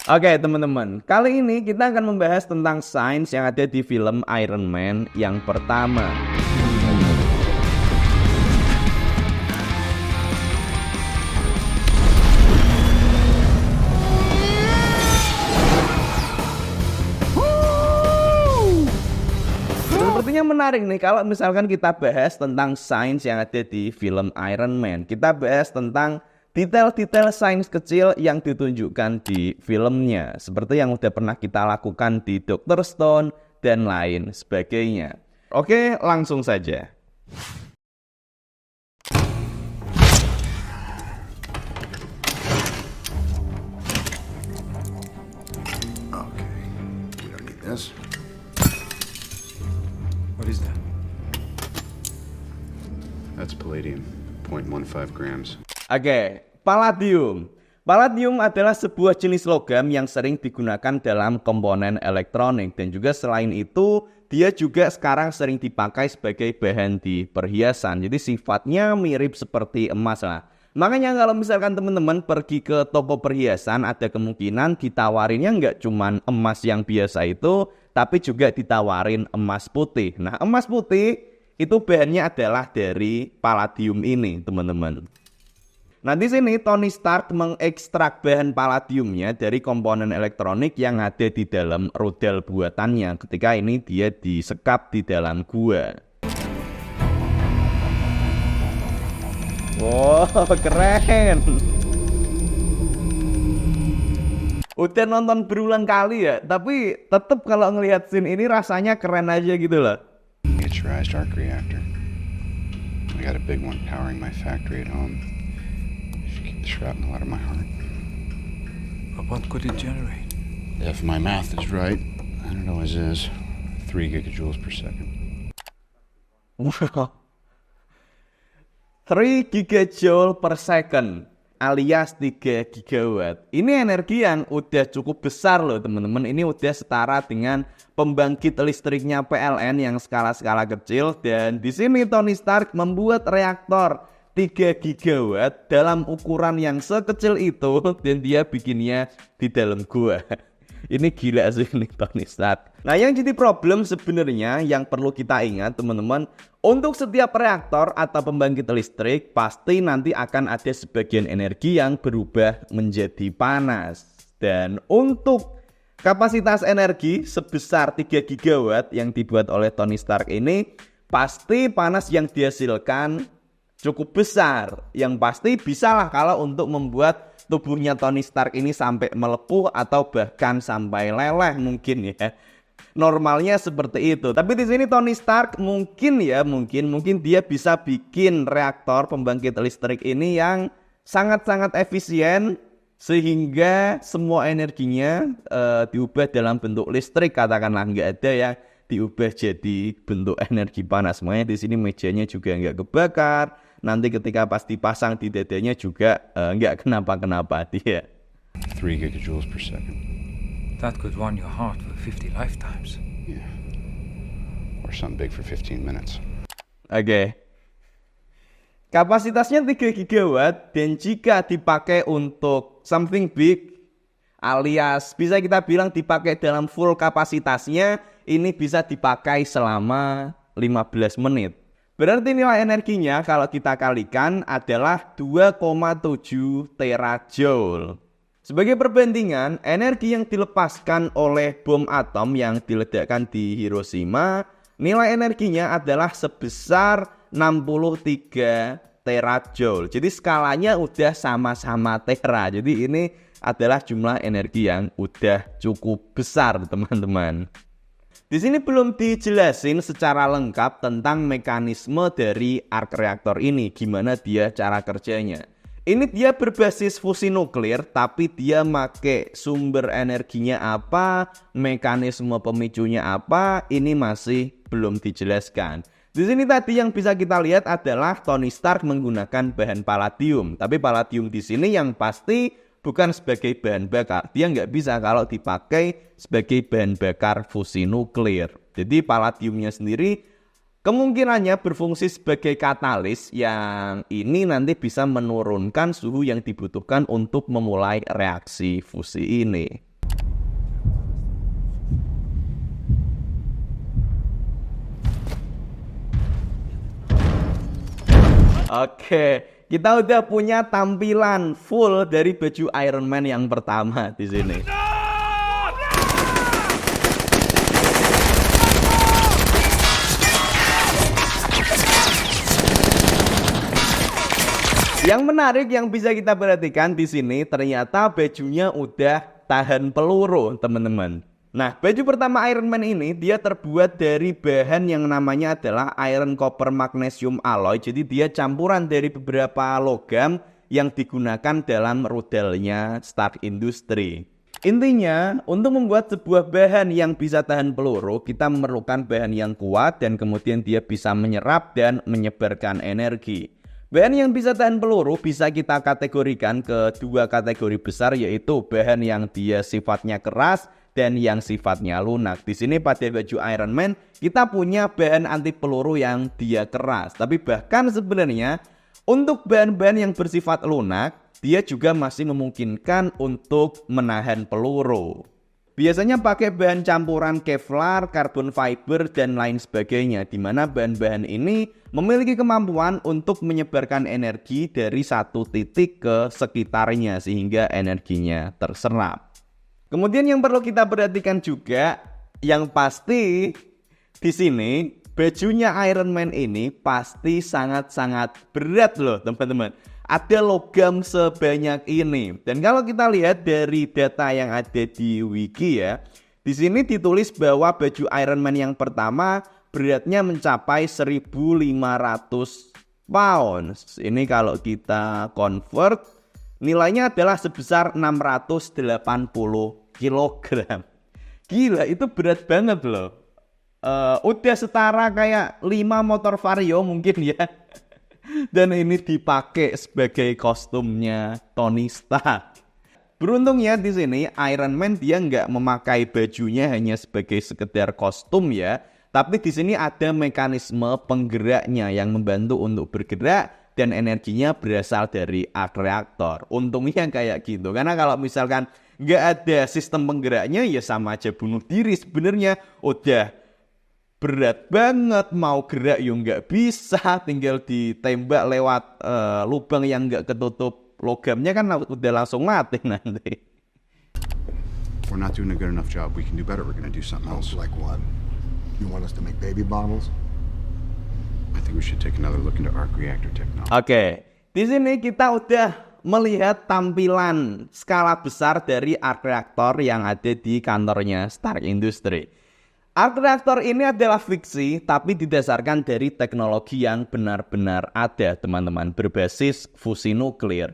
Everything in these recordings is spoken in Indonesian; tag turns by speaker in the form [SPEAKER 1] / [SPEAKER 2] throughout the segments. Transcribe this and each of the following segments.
[SPEAKER 1] Oke teman-teman, kali ini kita akan membahas tentang sains yang ada di film Iron Man yang pertama. Sepertinya menarik nih kalau misalkan kita bahas tentang sains yang ada di film Iron Man. Kita bahas tentang detail-detail sains kecil yang ditunjukkan di filmnya, seperti yang udah pernah kita lakukan di Dr. Stone dan lain sebagainya. Oke, langsung saja.
[SPEAKER 2] Okay, we don't need this.
[SPEAKER 3] What is that?
[SPEAKER 2] That's palladium, 0.15 grams.
[SPEAKER 1] Oke, palladium. Palladium adalah sebuah jenis logam yang sering digunakan dalam komponen elektronik, dan juga selain itu dia juga sekarang sering dipakai sebagai bahan di perhiasan. Jadi sifatnya mirip seperti emas lah. Makanya kalau misalkan teman-teman pergi ke toko perhiasan, ada kemungkinan ditawarinnya nggak cuman emas yang biasa itu, tapi juga ditawarin emas putih. Nah, emas putih itu bahannya adalah dari palladium ini, teman-teman. Nah, di sini Tony Stark mengekstrak bahan palladiumnya dari komponen elektronik yang ada di dalam rudal buatannya ketika ini dia disekap di dalam gua. Wow, keren. Udah nonton berulang kali ya, tapi tetep kalau ngelihat scene ini rasanya keren aja gitu loh.
[SPEAKER 2] Miniaturized arc reactor. I got a big one powering my factory at home. Should keep the shrapnel out of my heart.
[SPEAKER 3] But what could it generate?
[SPEAKER 2] If my math is right, I don't know as is, 3 gigajoules per second.
[SPEAKER 1] Wow. 3 gigajoule per second alias 3 gigawatt. Ini energi yang udah cukup besar loh teman-teman. Ini udah setara dengan pembangkit listriknya PLN yang skala-skala kecil. Dan di sini Tony Stark membuat reaktor 3 gigawatt dalam ukuran yang sekecil itu, dan dia bikinnya di dalam gua. Ini gila sih nih Tony Stark. Nah, yang jadi problem sebenarnya yang perlu kita ingat teman-teman, untuk setiap reaktor atau pembangkit listrik pasti nanti akan ada sebagian energi yang berubah menjadi panas. Dan untuk kapasitas energi sebesar 3 gigawatt yang dibuat oleh Tony Stark ini, pasti panas yang dihasilkan cukup besar. Yang pasti bisalah kalau untuk membuat tubuhnya Tony Stark ini sampai melepuh atau bahkan sampai leleh mungkin ya. Normalnya seperti itu. Tapi di sini Tony Stark mungkin dia bisa bikin reaktor pembangkit listrik ini yang sangat-sangat efisien sehingga semua energinya diubah dalam bentuk listrik, katakanlah, nggak ada yang diubah jadi bentuk energi panas. Makanya di sini mejanya juga nggak kebakar. Nanti ketika pas dipasang di dadanya juga nggak kenapa-kenapa dia.
[SPEAKER 2] 3 gigajoules per second.
[SPEAKER 3] That could run your heart for 50 lifetimes.
[SPEAKER 2] Yeah. Or something big for 15 minutes.
[SPEAKER 1] Oke. Kapasitasnya 3 gigawatt, dan jika dipakai untuk something big alias bisa kita bilang dipakai dalam full kapasitasnya, ini bisa dipakai selama 15 menit. Berarti nilai energinya kalau kita kalikan adalah 2,7 terajoule. Sebagai perbandingan, energi yang dilepaskan oleh bom atom yang diledakkan di Hiroshima, nilai energinya adalah sebesar 63 terajoule. Jadi skalanya udah sama-sama tera. Jadi ini adalah jumlah energi yang udah cukup besar, teman-teman. Di sini belum dijelasin secara lengkap tentang mekanisme dari arc reactor ini, gimana dia cara kerjanya. Ini dia berbasis fusi nuklir, tapi dia make sumber energinya apa, mekanisme pemicunya apa, ini masih belum dijelaskan. Di sini tadi yang bisa kita lihat adalah Tony Stark menggunakan bahan palladium, tapi palladium di sini yang pasti bukan sebagai bahan bakar. Dia nggak bisa kalau dipakai sebagai bahan bakar fusi nuklir. Jadi palladiumnya sendiri kemungkinannya berfungsi sebagai katalis yang ini nanti bisa menurunkan suhu yang dibutuhkan untuk memulai reaksi fusi ini. Oke, kita udah punya tampilan full dari baju Iron Man yang pertama di sini. Yang menarik yang bisa kita perhatikan di sini ternyata bajunya udah tahan peluru, teman-teman. Nah, baju pertama Iron Man ini dia terbuat dari bahan yang namanya adalah iron copper magnesium alloy. Jadi dia campuran dari beberapa logam yang digunakan dalam rudalnya Stark Industries. Intinya, untuk membuat sebuah bahan yang bisa tahan peluru, kita memerlukan bahan yang kuat dan kemudian dia bisa menyerap dan menyebarkan energi. Bahan yang bisa tahan peluru bisa kita kategorikan ke dua kategori besar, yaitu bahan yang dia sifatnya keras dan yang sifatnya lunak. Di sini pada baju Iron Man kita punya bahan anti peluru yang dia keras. Tapi bahkan sebenarnya untuk bahan-bahan yang bersifat lunak, dia juga masih memungkinkan untuk menahan peluru. Biasanya pakai bahan campuran Kevlar, carbon fiber, dan lain sebagainya, di mana bahan-bahan ini memiliki kemampuan untuk menyebarkan energi dari satu titik ke sekitarnya sehingga energinya terserap. Kemudian yang perlu kita perhatikan juga, yang pasti di sini bajunya Iron Man ini pasti sangat-sangat berat loh, teman-teman. Ada logam sebanyak ini. Dan kalau kita lihat dari data yang ada di wiki ya, di sini ditulis bahwa baju Iron Man yang pertama beratnya mencapai 1.500 pounds. Ini kalau kita convert, nilainya adalah sebesar 680 kilogram. Gila, itu berat banget loh. Udah setara kayak 5 motor Vario mungkin ya. Dan ini dipakai sebagai kostumnya Tony Stark. Beruntungnya di sini Iron Man dia nggak memakai bajunya hanya sebagai sekedar kostum ya, tapi di sini ada mekanisme penggeraknya yang membantu untuk bergerak dan energinya berasal dari arc reactor. Untungnya kayak gitu, karena kalau misalkan nggak ada sistem penggeraknya ya sama aja bunuh diri sebenarnya. Udah berat banget, mau gerak ya nggak bisa, tinggal ditembak lewat lubang yang nggak ketutup logamnya kan udah langsung mati nanti.
[SPEAKER 2] We're not doing a good enough job. We can do better. We're gonna do something else.
[SPEAKER 4] Like what? You want us to make baby bottles?
[SPEAKER 2] I think we should take another look into arc reactor technology.
[SPEAKER 1] Oke, di sini kita udah melihat tampilan skala besar dari arc reactor yang ada di kantornya Stark Industries. Arc reactor ini adalah fiksi, tapi didasarkan dari teknologi yang benar-benar ada, teman-teman, berbasis fusi nuklir.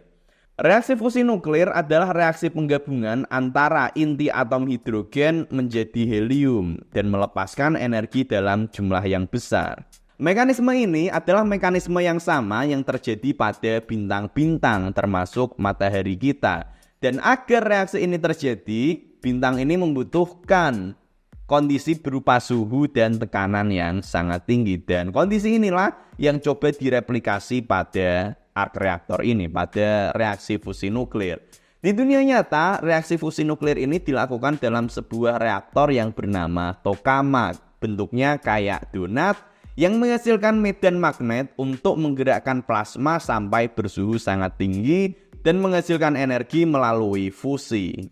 [SPEAKER 1] Reaksi fusi nuklir adalah reaksi penggabungan antara inti atom hidrogen menjadi helium dan melepaskan energi dalam jumlah yang besar. Mekanisme ini adalah mekanisme yang sama yang terjadi pada bintang-bintang termasuk matahari kita. Dan agar reaksi ini terjadi, bintang ini membutuhkan kondisi berupa suhu dan tekanan yang sangat tinggi. Dan kondisi inilah yang coba direplikasi pada arc reactor ini, pada reaksi fusi nuklir. Di dunia nyata, reaksi fusi nuklir ini dilakukan dalam sebuah reaktor yang bernama tokamak. Bentuknya kayak donat yang menghasilkan medan magnet untuk menggerakkan plasma sampai bersuhu sangat tinggi dan menghasilkan energi melalui fusi.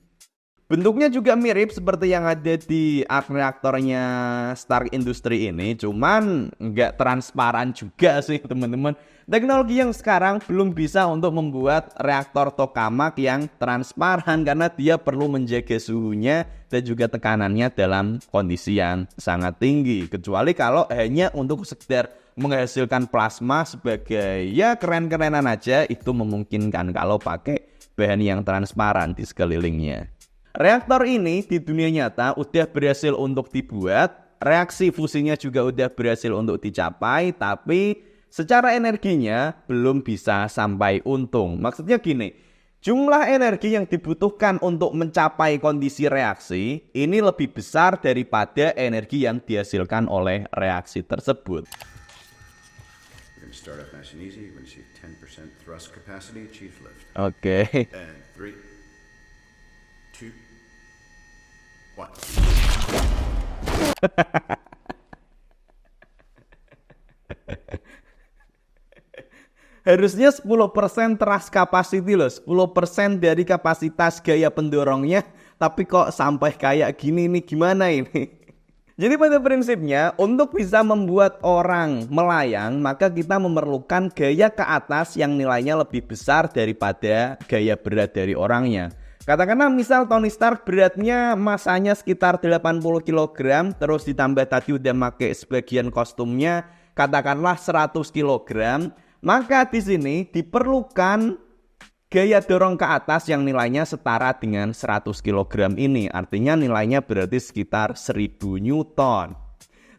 [SPEAKER 1] Bentuknya juga mirip seperti yang ada di arc reaktornya Stark Industries ini, cuman nggak transparan juga sih teman-teman. Teknologi yang sekarang belum bisa untuk membuat reaktor tokamak yang transparan karena dia perlu menjaga suhunya dan juga tekanannya dalam kondisi yang sangat tinggi. Kecuali kalau hanya untuk sekedar menghasilkan plasma sebagai ya keren-kerenan aja, itu memungkinkan kalau pakai bahan yang transparan di sekelilingnya. Reaktor ini di dunia nyata udah berhasil untuk dibuat, reaksi fusinya juga udah berhasil untuk dicapai, tapi secara energinya belum bisa sampai untung. Maksudnya gini, jumlah energi yang dibutuhkan untuk mencapai kondisi reaksi ini lebih besar daripada energi yang dihasilkan oleh reaksi tersebut.
[SPEAKER 2] We're gonna start off nice and easy. You're gonna see 10% thrust capacity, achieve lift.
[SPEAKER 1] Oke.
[SPEAKER 2] And 3, 2, 1.
[SPEAKER 1] Harusnya 10% thrust capacity loh, 10% dari kapasitas gaya pendorongnya, tapi kok sampai kayak gini nih, gimana ini? Jadi pada prinsipnya untuk bisa membuat orang melayang, maka kita memerlukan gaya ke atas yang nilainya lebih besar daripada gaya berat dari orangnya. Katakanlah misal Tony Stark beratnya masanya sekitar 80 kg, terus ditambah tadi udah pakai sebagian kostumnya katakanlah 100 kg, maka di sini diperlukan gaya dorong ke atas yang nilainya setara dengan 100 kg ini. Artinya nilainya berarti sekitar 1000 Newton.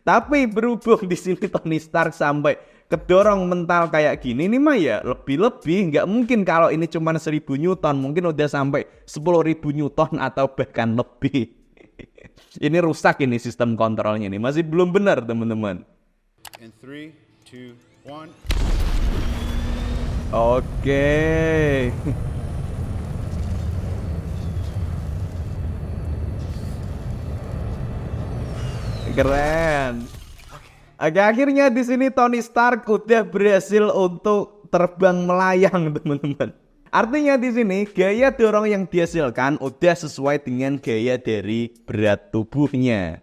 [SPEAKER 1] Tapi berhubung di sini Tony Stark sampai kedorong mental kayak gini nih mah ya lebih-lebih. Nggak mungkin kalau ini cuma 1000 Newton, mungkin udah sampai 10.000 Newton atau bahkan lebih. Ini rusak ini sistem kontrolnya nih, masih belum benar teman-teman.
[SPEAKER 2] In 3, 2, 1.
[SPEAKER 1] Oke. Keren. Oke, akhirnya di sini Tony Stark udah berhasil untuk terbang melayang, teman-teman. Artinya di sini gaya dorong yang dihasilkan udah sesuai dengan gaya dari berat tubuhnya.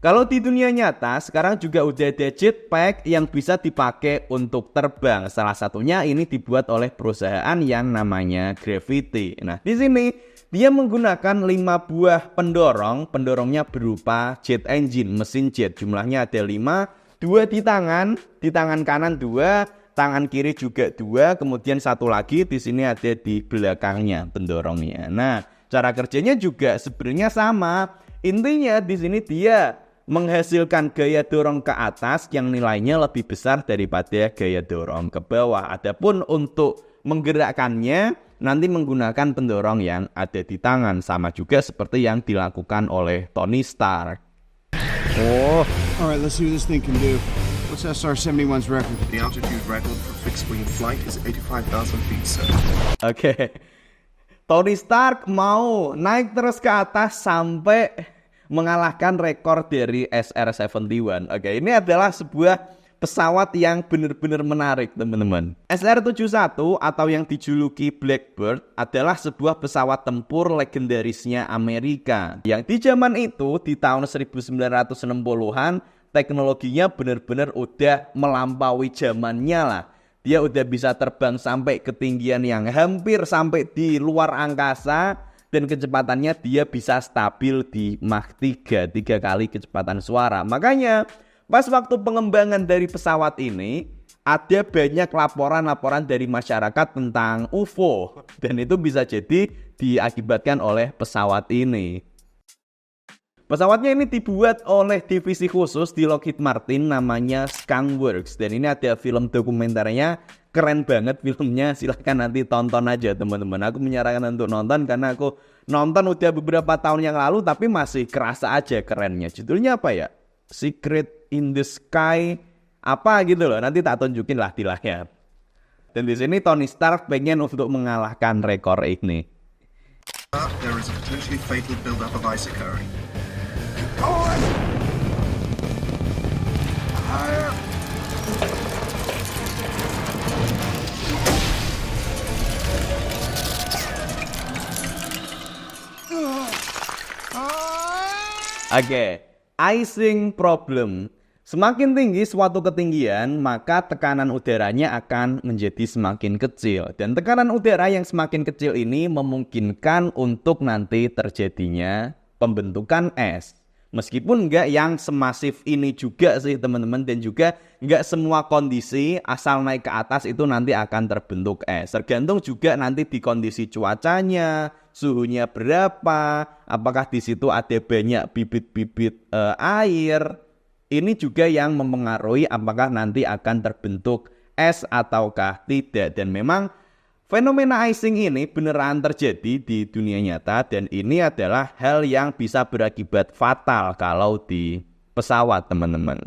[SPEAKER 1] Kalau di dunia nyata sekarang juga udah ada jetpack yang bisa dipakai untuk terbang. Salah satunya ini dibuat oleh perusahaan yang namanya Gravity. Nah, di sini dia menggunakan 5 buah pendorong. Pendorongnya berupa jet engine, mesin jet. Jumlahnya ada 5, 2 di tangan kanan 2, tangan kiri juga 2, kemudian satu lagi di sini ada di belakangnya pendorongnya. Nah, cara kerjanya juga sebenarnya sama. Intinya di sini dia menghasilkan gaya dorong ke atas yang nilainya lebih besar daripada gaya dorong ke bawah. Adapun untuk menggerakkannya nanti menggunakan pendorong yang ada di tangan, sama juga seperti yang dilakukan oleh Tony Stark.
[SPEAKER 2] All right, let's see what this thing can do. What's SR-71's record?
[SPEAKER 5] The altitude record for fixed-wing flight is 85,000 feet, sir.
[SPEAKER 1] Oke. Tony Stark mau naik terus ke atas sampai mengalahkan rekor dari SR-71. Oke, ini adalah sebuah pesawat yang benar-benar menarik, teman-teman. SR-71 atau yang dijuluki Blackbird adalah sebuah pesawat tempur legendarisnya Amerika. Yang di zaman itu, di tahun 1960-an, teknologinya benar-benar udah melampaui zamannya lah. Dia udah bisa terbang sampai ketinggian yang hampir sampai di luar angkasa. Dan kecepatannya dia bisa stabil di Mach 3 kali kecepatan suara. Makanya pas waktu pengembangan dari pesawat ini ada banyak laporan-laporan dari masyarakat tentang UFO. Dan itu bisa jadi diakibatkan oleh pesawat ini. Pesawatnya ini dibuat oleh divisi khusus di Lockheed Martin namanya Skunk Works. Dan ini ada film dokumenternya, keren banget filmnya, silahkan nanti tonton aja teman-teman. Aku menyarankan untuk nonton karena aku nonton udah beberapa tahun yang lalu tapi masih kerasa aja kerennya. Judulnya apa ya? Secret in the Sky apa gitu loh. Nanti tak tunjukin lah di layar. Dan di sini Tony Stark pengen untuk mengalahkan rekor ini.
[SPEAKER 5] There is a potentially fatal buildup of ice occurring.
[SPEAKER 1] Oke, icing problem. Semakin tinggi suatu ketinggian, maka tekanan udaranya akan menjadi semakin kecil. Dan tekanan udara yang semakin kecil ini memungkinkan untuk nanti terjadinya pembentukan es. Meskipun nggak yang semasif ini juga sih teman-teman, dan juga nggak semua kondisi asal naik ke atas itu nanti akan terbentuk es. Tergantung juga nanti di kondisi cuacanya, suhunya berapa, apakah di situ ada banyak bibit-bibit air. Ini juga yang mempengaruhi apakah nanti akan terbentuk es ataukah tidak. Dan memang fenomena icing ini beneran terjadi di dunia nyata, dan ini adalah hal yang bisa berakibat fatal kalau di pesawat, teman-teman.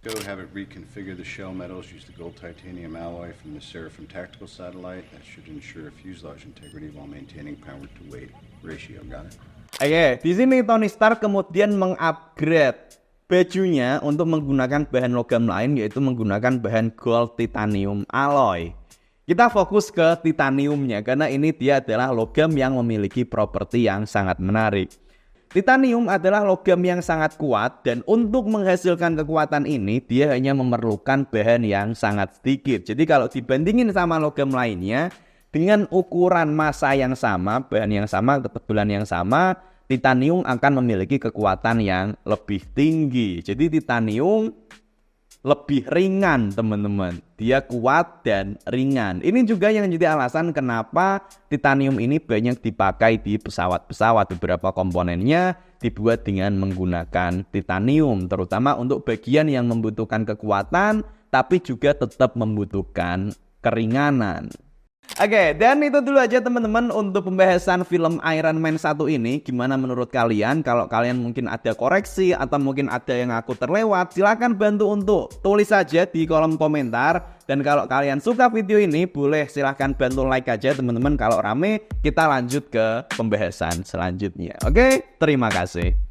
[SPEAKER 2] Go have it reconfigure the shell metals, use the gold titanium alloy from the Seraphim tactical satellite. That should ensure fuselage integrity while maintaining power to weight ratio. Got it?
[SPEAKER 1] Oke, di sini Tony Stark kemudian mengupgrade bajunya untuk menggunakan bahan logam lain, yaitu menggunakan bahan gold titanium alloy. Kita fokus ke titaniumnya karena ini dia adalah logam yang memiliki properti yang sangat menarik. Titanium adalah logam yang sangat kuat dan untuk menghasilkan kekuatan ini dia hanya memerlukan bahan yang sangat sedikit. Jadi kalau dibandingin sama logam lainnya dengan ukuran massa yang sama, bahan yang sama, ketebalan yang sama, titanium akan memiliki kekuatan yang lebih tinggi. Jadi titanium lebih ringan teman-teman. Dia kuat dan ringan. Ini juga yang jadi alasan kenapa titanium ini banyak dipakai di pesawat-pesawat. Beberapa komponennya dibuat dengan menggunakan titanium, terutama untuk bagian yang membutuhkan kekuatan tapi juga tetap membutuhkan keringanan. Oke, dan itu dulu aja teman-teman untuk pembahasan film Iron Man 1 ini. Gimana menurut kalian? Kalau kalian mungkin ada koreksi atau mungkin ada yang aku terlewat, silahkan bantu untuk tulis saja di kolom komentar. Dan kalau kalian suka video ini, boleh silahkan bantu like aja teman-teman. Kalau rame, kita lanjut ke pembahasan selanjutnya. Oke, terima kasih.